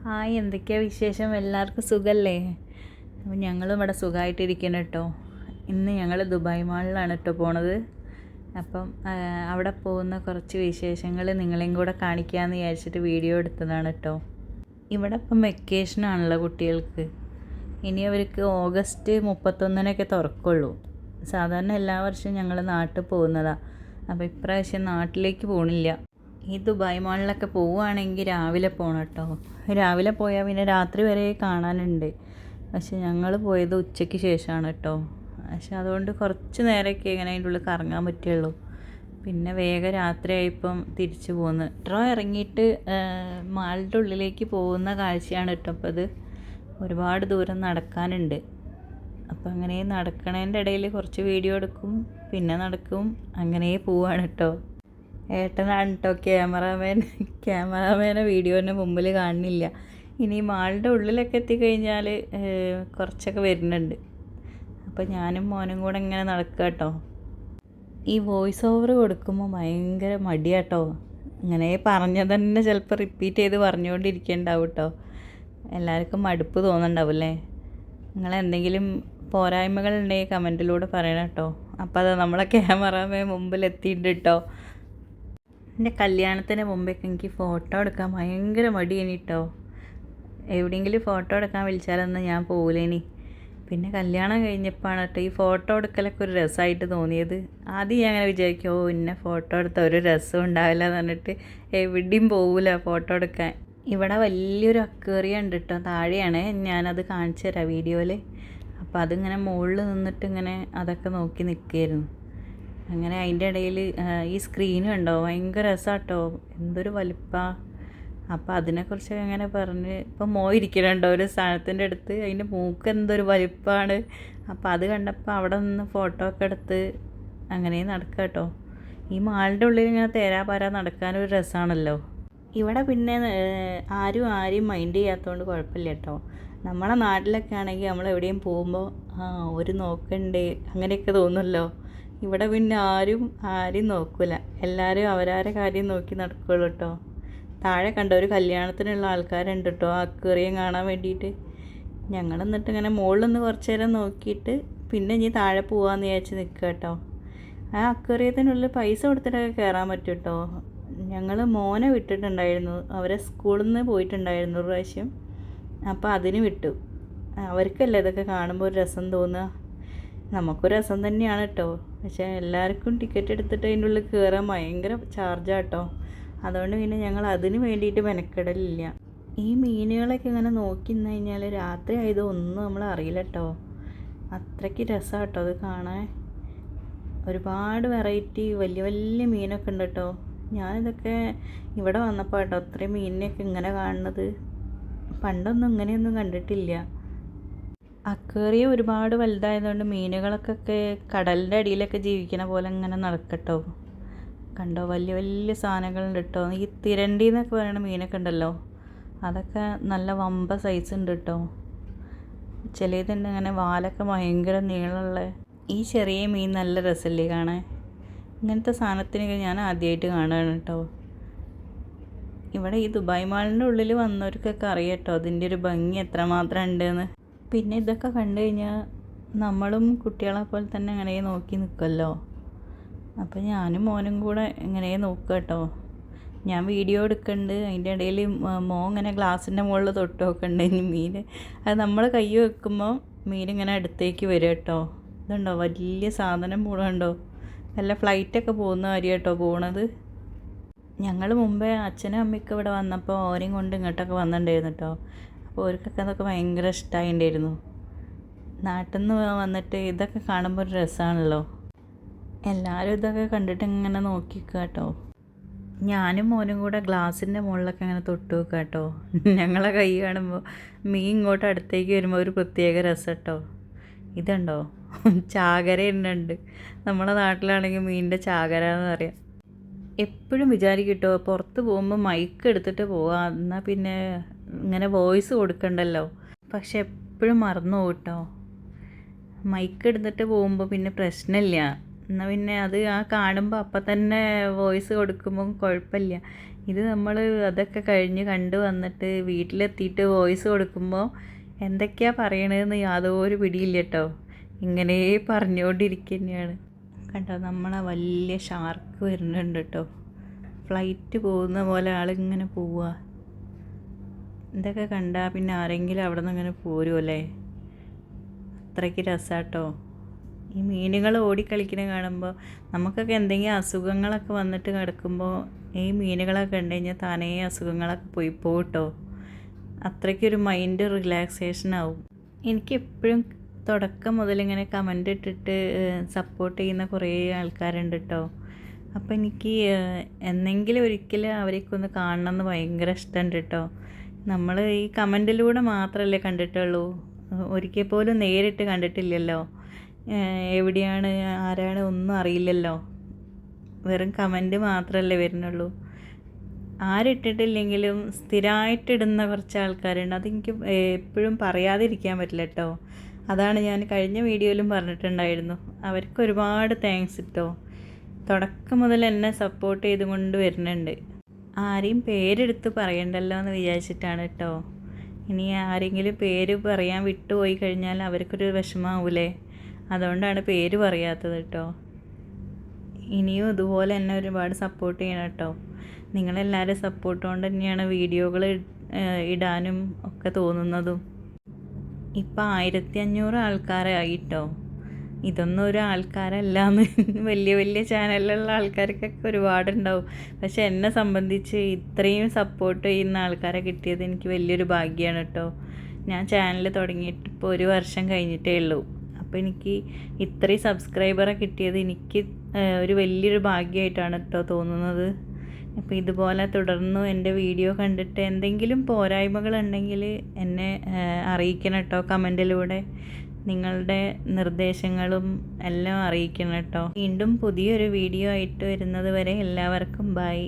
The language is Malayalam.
ഹായ്, എന്തൊക്കെയാ വിശേഷം? എല്ലാവർക്കും സുഖമല്ലേ? അപ്പോൾ ഞങ്ങളും ഇവിടെ സുഖമായിട്ടിരിക്കണം കേട്ടോ. ഇന്ന് ഞങ്ങൾ ദുബായ് മാളിലാണ് കേട്ടോ പോണത്. അപ്പം അവിടെ പോകുന്ന കുറച്ച് വിശേഷങ്ങൾ നിങ്ങളെയും കൂടെ കാണിക്കാമെന്ന് വിചാരിച്ചിട്ട് വീഡിയോ എടുത്തതാണ് കേട്ടോ. ഇവിടെ ഇപ്പം വെക്കേഷനാണല്ലോ കുട്ടികൾക്ക്. ഇനി അവർക്ക് ഓഗസ്റ്റ് 31 തുറക്കുള്ളൂ. സാധാരണ എല്ലാ വർഷവും ഞങ്ങൾ നാട്ടിൽ പോകുന്നതാണ്. അപ്പോൾ ഇപ്രാവശ്യം നാട്ടിലേക്ക് പോകണില്ല. ഈ ദുബായ് മാളിലൊക്കെ പോവുകയാണെങ്കിൽ രാവിലെ പോകണം കേട്ടോ. രാവിലെ പോയാൽ പിന്നെ രാത്രി വരെ കാണാനുണ്ട്. പക്ഷെ ഞങ്ങൾ പോയത് ഉച്ചയ്ക്ക് ശേഷമാണ് കേട്ടോ. പക്ഷെ അതുകൊണ്ട് കുറച്ച് നേരമൊക്കെ ഇങ്ങനെ അതിൻ്റെ ഉള്ളിൽ കറങ്ങാൻ പറ്റുള്ളൂ. പിന്നെ വേഗം രാത്രിയായപ്പം തിരിച്ചു പോന്ന്. മെട്രോ ഇറങ്ങിയിട്ട് മാളിൻ്റെ ഉള്ളിലേക്ക് പോകുന്ന കാഴ്ചയാണ് കേട്ടോ. അപ്പോൾ അത് ഒരുപാട് ദൂരം നടക്കാനുണ്ട്. അപ്പോൾ അങ്ങനെ നടക്കണതിൻ്റെ ഇടയിൽ കുറച്ച് വീഡിയോ എടുക്കും, പിന്നെ നടക്കും, അങ്ങനെ പോവാണ് കേട്ടോ. ഏട്ടനാണ് കേട്ടോ ക്യാമറാമാനെ വീഡിയോൻ്റെ മുമ്പിൽ കാണുന്നില്ല. ഇനി മാളിൻ്റെ ഉള്ളിലൊക്കെ എത്തിക്കഴിഞ്ഞാൽ കുറച്ചൊക്കെ വരുന്നുണ്ട്. അപ്പോൾ ഞാനും മോനും കൂടെ ഇങ്ങനെ നടക്കുക കേട്ടോ. ഈ വോയിസ് ഓവർ കൊടുക്കുമ്പോൾ ഭയങ്കര മടിയാട്ടോ. ഇങ്ങനെ പറഞ്ഞത് തന്നെ ചിലപ്പോൾ റിപ്പീറ്റ് ചെയ്ത് പറഞ്ഞുകൊണ്ടിരിക്കേണ്ടാവും കേട്ടോ. എല്ലാവർക്കും മടുപ്പ് തോന്നുന്നുണ്ടാവില്ലേ? നിങ്ങളെന്തെങ്കിലും പോരായ്മകളുണ്ടെങ്കിൽ കമൻറ്റിലൂടെ പറയണം കേട്ടോ. അപ്പോൾ അത് നമ്മളെ ക്യാമറാമാൻ മുമ്പിൽ എത്തിയിട്ടുണ്ട് കേട്ടോ. എൻ്റെ കല്യാണത്തിന് മുമ്പേക്ക് എനിക്ക് ഫോട്ടോ എടുക്കാൻ ഭയങ്കര മടിയേനി കേട്ടോ. എവിടെയെങ്കിലും ഫോട്ടോ എടുക്കാൻ വിളിച്ചാലൊന്നും ഞാൻ പോകില്ലേനി. പിന്നെ കല്യാണം കഴിഞ്ഞപ്പോഴാണ് കേട്ടോ ഈ ഫോട്ടോ എടുക്കലൊക്കെ ഒരു രസമായിട്ട് തോന്നിയത്. ആദ്യം ഞാൻ അങ്ങനെ വിചാരിക്കും, ഇന്ന ഫോട്ടോ എടുത്ത ഒരു രസം ഉണ്ടാവില്ല എന്ന് പറഞ്ഞിട്ട് എവിടെയും പോകില്ല ഫോട്ടോ എടുക്കാൻ. ഇവിടെ വലിയൊരു അക്വേറിയം ഉണ്ട് കേട്ടോ. താഴെയാണ്, ഞാനത് കാണിച്ചു തരാം വീഡിയോയിൽ. അപ്പോൾ അതിങ്ങനെ മുകളിൽ നിന്നിട്ട് ഇങ്ങനെ അതൊക്കെ നോക്കി നിൽക്കുകയായിരുന്നു. അങ്ങനെ അതിൻ്റെ ഇടയിൽ ഈ സ്ക്രീനും ഉണ്ടോ, ഭയങ്കര രസമാട്ടോ, എന്തൊരു വലിപ്പമാണ്. അപ്പോൾ അതിനെക്കുറിച്ചൊക്കെ അങ്ങനെ പറഞ്ഞ് ഇപ്പോൾ ഇരിക്കണുണ്ടോ ഒരു സാധനത്തിൻ്റെ അടുത്ത്, അതിൻ്റെ മൂക്ക് എന്തൊരു വലിപ്പമാണ്. അപ്പോൾ അത് കണ്ടപ്പോൾ അവിടെ നിന്ന് ഫോട്ടോ ഒക്കെ എടുത്ത് അങ്ങനെ നടക്കുക കേട്ടോ. ഈ മാളിൻ്റെ ഉള്ളിൽ ഇങ്ങനെ തേരാപാര നടക്കാനൊരു രസമാണല്ലോ. ഇവിടെ പിന്നെ ആരെയും മൈൻഡ് ചെയ്യാത്തതുകൊണ്ട് കുഴപ്പമില്ല കേട്ടോ. നമ്മളെ നാട്ടിലൊക്കെ ആണെങ്കിൽ നമ്മൾ എവിടെയും പോകുമ്പോൾ ഒരു നോക്കണ്ടേ അങ്ങനെയൊക്കെ തോന്നുമല്ലോ. ഇവിടെ പിന്നെ ആരും നോക്കില്ല, എല്ലാവരും അവരാരെ കാര്യം നോക്കി നടക്കുള്ളൂ കേട്ടോ. താഴെ കണ്ട ഒരു കല്യാണത്തിനുള്ള ആൾക്കാരുണ്ട് കേട്ടോ അക്വേറിയം കാണാൻ വേണ്ടിയിട്ട്. ഞങ്ങൾ എന്നിട്ട് ഇങ്ങനെ മുകളിൽ നിന്ന് കുറച്ച് നേരം നോക്കിയിട്ട് പിന്നെ ഇനി താഴെ പോകാമെന്ന് വിചാരിച്ച് നിൽക്കുക കേട്ടോ. ആ അക്വേറിയത്തിനുള്ളിൽ പൈസ കൊടുത്തിട്ടൊക്കെ കയറാൻ പറ്റും കേട്ടോ. ഞങ്ങൾ മോനെ വിട്ടിട്ടുണ്ടായിരുന്നു, അവരെ സ്കൂളിൽ നിന്ന് പോയിട്ടുണ്ടായിരുന്നു ഒരു പ്രാവശ്യം. അപ്പോൾ അതിന് വിട്ടു. അവർക്കല്ലേ ഇതൊക്കെ കാണുമ്പോൾ ഒരു രസം തോന്നുക. നമുക്കൊരു രസം തന്നെയാണ് കേട്ടോ. പക്ഷേ എല്ലാവർക്കും ടിക്കറ്റ് എടുത്തിട്ട് അതിൻ്റെ ഉള്ളിൽ കയറാൻ ഭയങ്കര ചാർജാണ് കേട്ടോ. അതുകൊണ്ട് പിന്നെ ഞങ്ങൾ അതിന് വേണ്ടിയിട്ട് മെനക്കെടലില്ല. ഈ മീനുകളൊക്കെ ഇങ്ങനെ നോക്കി നിന്ന് കഴിഞ്ഞാൽ രാത്രി ആയത് ഒന്നും നമ്മൾ അറിയില്ല കേട്ടോ. അത്രയ്ക്ക് രസമാണ് കേട്ടോ അത് കാണാൻ. ഒരുപാട് വെറൈറ്റി വലിയ വലിയ മീനൊക്കെ ഉണ്ട് കേട്ടോ. ഞാനിതൊക്കെ ഇവിടെ വന്നപ്പോൾ കേട്ടോ അത്രയും മീനിനെയൊക്കെ ഇങ്ങനെ കാണുന്നത്. പണ്ടൊന്നും ഇങ്ങനെയൊന്നും കണ്ടിട്ടില്ല. അക്വേറിയം ഒരുപാട് വലുതായതുകൊണ്ട് മീനുകൾക്കൊക്കെ കടലിൻ്റെ അടിയിലൊക്കെ ജീവിക്കണ പോലെ ഇങ്ങനെ നടക്കട്ടോ. കണ്ടോ, വലിയ വലിയ സാധനങ്ങളുണ്ട് കേട്ടോ. ഈ തിരണ്ടി എന്നൊക്കെ പറയുന്ന മീനൊക്കെ ഉണ്ടല്ലോ, അതൊക്കെ നല്ല വമ്പ സൈസ് ഉണ്ട് കേട്ടോ. ചിലതുണ്ട് ഇങ്ങനെ വാലൊക്കെ ഭയങ്കര നീളമുള്ള. ഈ ചെറിയ മീൻ നല്ല രസമല്ലേ കാണാൻ. ഇങ്ങനത്തെ സാധനത്തിനൊക്കെ ഞാൻ ആദ്യമായിട്ട് കാണുകയാണ് കേട്ടോ. ഇവിടെ ഈ ദുബായ് മാളിൻ്റെ ഉള്ളിൽ വന്നവർക്കൊക്കെ അറിയാം കേട്ടോ അതിൻ്റെ ഒരു ഭംഗി എത്രമാത്രം ഉണ്ടെന്ന്. പിന്നെ ഇതൊക്കെ കണ്ടു കഴിഞ്ഞാൽ നമ്മളും കുട്ടികളെ പോലെ തന്നെ ഇങ്ങനെ നോക്കി നിൽക്കുമല്ലോ. അപ്പോൾ ഞാനും മോനും കൂടെ ഇങ്ങനെ നോക്കുക കേട്ടോ. ഞാൻ വീഡിയോ എടുക്കുന്നുണ്ട്, അതിൻ്റെ ഇടയിൽ മോൻ ഇങ്ങനെ ഗ്ലാസിൻ്റെ മുകളിൽ തൊട്ട് നോക്കുന്നുണ്ട്. ഇനി മീൻ അത് നമ്മൾ കൈ വെക്കുമ്പോൾ മീൻ ഇങ്ങനെ അടുത്തേക്ക് വരും കേട്ടോ. ഇതുണ്ടോ വലിയ സാധനം പോകണുണ്ടോ, നല്ല ഫ്ലൈറ്റൊക്കെ പോകുന്ന കാര്യം കേട്ടോ പോണത്. ഞങ്ങൾ മുമ്പേ അച്ഛനും അമ്മയൊക്കെ ഇവിടെ വന്നപ്പോൾ ഓരെയും കൊണ്ട് ഇങ്ങോട്ടൊക്കെ വന്നിട്ടുണ്ടായിരുന്നു കേട്ടോ. അപ്പോൾ അവർക്കൊക്കെ അതൊക്കെ ഭയങ്കര ഇഷ്ടമായിട്ടുണ്ടായിരുന്നു. നാട്ടിൽ നിന്ന് വന്നിട്ട് ഇതൊക്കെ കാണുമ്പോൾ ഒരു രസമാണല്ലോ. എല്ലാവരും ഇതൊക്കെ കണ്ടിട്ട് ഇങ്ങനെ നോക്കിക്കുക കേട്ടോ. ഞാനും മോനും കൂടെ ഗ്ലാസിൻ്റെ മുകളിലൊക്കെ ഇങ്ങനെ തൊട്ട് വെക്കുക കേട്ടോ. ഞങ്ങളെ കൈ കാണുമ്പോൾ മീൻ ഇങ്ങോട്ട് അടുത്തേക്ക് വരുമ്പോൾ ഒരു പ്രത്യേക രസം കേട്ടോ. ഇതുണ്ടോ ചാകര ഉണ്ട്. നമ്മളെ നാട്ടിലാണെങ്കിൽ മീനിൻ്റെ ചാകര എന്ന് പറയാം. എപ്പോഴും വിചാരിക്കും കേട്ടോ പുറത്ത് പോകുമ്പോൾ മൈക്ക് എടുത്തിട്ട് പോകാം, എന്നാൽ പിന്നെ ഇങ്ങനെ വോയിസ് കൊടുക്കണ്ടല്ലോ. പക്ഷെ എപ്പോഴും മറന്നു പോകും കേട്ടോ. മൈക്ക് എടുത്തിട്ട് പോകുമ്പോൾ പിന്നെ പ്രശ്നമില്ല. എന്നാൽ പിന്നെ അത് കാണുമ്പോൾ അപ്പം തന്നെ വോയിസ് കൊടുക്കുമ്പോൾ കുഴപ്പമില്ല. ഇത് നമ്മൾ അതൊക്കെ കഴിഞ്ഞ് കണ്ടു വന്നിട്ട് വീട്ടിലെത്തിയിട്ട് വോയിസ് കൊടുക്കുമ്പോൾ എന്തൊക്കെയാണ് പറയണതെന്ന് യാതൊരു പിടിയില്ല കേട്ടോ. ഇങ്ങനെ പറഞ്ഞുകൊണ്ടിരിക്കുക തന്നെയാണ്. കണ്ടോ, നമ്മളെ വലിയ ഷാർക്ക് വരുന്നുണ്ട് കേട്ടോ. ഫ്ലൈറ്റ് പോകുന്ന പോലെ ആളിങ്ങനെ പോവുക. ഇതൊക്കെ കണ്ടാൽ പിന്നെ ആരെങ്കിലും അവിടെ നിന്ന് ഇങ്ങനെ പോരുമല്ലേ. അത്രയ്ക്ക് രസമാട്ടോ. ഈ മീനുകൾ ഓടിക്കളിക്കുന്നത് കാണുമ്പോൾ നമുക്കൊക്കെ എന്തെങ്കിലും അസുഖങ്ങളൊക്കെ വന്നിട്ട് കിടക്കുമ്പോൾ ഈ മീനുകളൊക്കെ ഉണ്ട് കഴിഞ്ഞാൽ താനേ അസുഖങ്ങളൊക്കെ പോയി പോട്ടോ. അത്രയ്ക്കൊരു മൈൻഡ് റിലാക്സേഷൻ ആവും. എനിക്കെപ്പോഴും തുടക്കം മുതലിങ്ങനെ കമൻ്റ് ഇട്ടിട്ട് സപ്പോർട്ട് ചെയ്യുന്ന കുറേ ആൾക്കാരുണ്ട് കേട്ടോ. അപ്പോൾ എനിക്ക് എന്നെങ്കിലും ഒരിക്കൽ അവരെയൊക്കെ ഒന്ന് കാണണമെന്ന് ഭയങ്കര ഇഷ്ടമുണ്ട് കേട്ടോ. നമ്മൾ ഈ കമൻറ്റിലൂടെ മാത്രമല്ലേ കണ്ടിട്ടുള്ളൂ, ഒരിക്കൽ പോലും നേരിട്ട് കണ്ടിട്ടില്ലല്ലോ. എവിടെയാണ് ആരാണ് ഒന്നും അറിയില്ലല്ലോ. വെറും കമൻറ്റ് മാത്രമല്ലേ വരുന്നുള്ളൂ. ആരിട്ടിട്ടില്ലെങ്കിലും സ്ഥിരമായിട്ടിടുന്ന കുറച്ച് ആൾക്കാരുണ്ട്. അതെനിക്ക് എപ്പോഴും പറയാതിരിക്കാൻ പറ്റില്ല കേട്ടോ. അതാണ് ഞാൻ കഴിഞ്ഞ വീഡിയോയിലും പറഞ്ഞിട്ടുണ്ടായിരുന്നു. അവർക്ക് ഒരുപാട് താങ്ക്സ് കേട്ടോ. തുടക്കം മുതൽ എന്നെ സപ്പോർട്ട് ചെയ്തുകൊണ്ട് വരുന്നുണ്ട്. ആരെയും പേരെടുത്ത് പറയണ്ടല്ലോ എന്ന് വിചാരിച്ചിട്ടാണ് കേട്ടോ. ഇനി ആരെങ്കിലും പേര് പറയാൻ വിട്ടുപോയി കഴിഞ്ഞാൽ അവർക്കൊരു വിഷമാവൂലേ. അതുകൊണ്ടാണ് പേര് പറയാത്തത് കേട്ടോ. ഇനിയും ഇതുപോലെ എന്നെ ഒരുപാട് സപ്പോർട്ട് ചെയ്യണം കേട്ടോ. നിങ്ങളെല്ലാവരും സപ്പോർട്ട് കൊണ്ട് തന്നെയാണ് വീഡിയോകൾ ഇടാനും ഒക്കെ തോന്നുന്നതും. ഇപ്പം 1500 ആൾക്കാരായി കേട്ടോ. ഇതൊന്നും ഒരു ആൾക്കാരല്ലാന്ന് വലിയ വലിയ ചാനലിലുള്ള ആൾക്കാർക്കൊക്കെ ഒരുപാടുണ്ടാവും. പക്ഷെ എന്നെ സംബന്ധിച്ച് ഇത്രയും സപ്പോർട്ട് ചെയ്യുന്ന ആൾക്കാരെ കിട്ടിയത് എനിക്ക് വലിയൊരു ഭാഗ്യമാണ് കേട്ടോ. ഞാൻ ചാനൽ തുടങ്ങിയിട്ട് ഇപ്പോൾ 1 വർഷം കഴിഞ്ഞിട്ടേ ഉള്ളൂ. അപ്പോൾ എനിക്ക് ഇത്രയും സബ്സ്ക്രൈബറെ കിട്ടിയത് എനിക്ക് ഒരു വലിയൊരു ഭാഗ്യമായിട്ടാണ് കേട്ടോ തോന്നുന്നത്. അപ്പോൾ ഇതുപോലെ തുടർന്നും എൻ്റെ വീഡിയോ കണ്ടിട്ട് എന്തെങ്കിലും പോരായ്മകളുണ്ടെങ്കിൽ എന്നെ അറിയിക്കണം കേട്ടോ. കമൻറ്റിലൂടെ നിങ്ങളുടെ നിർദ്ദേശങ്ങളും എല്ലാം അറിയിക്കണം കേട്ടോ. വീണ്ടും പുതിയൊരു വീഡിയോ ആയിട്ട് വരുന്നത് വരെ എല്ലാവർക്കും ബൈ.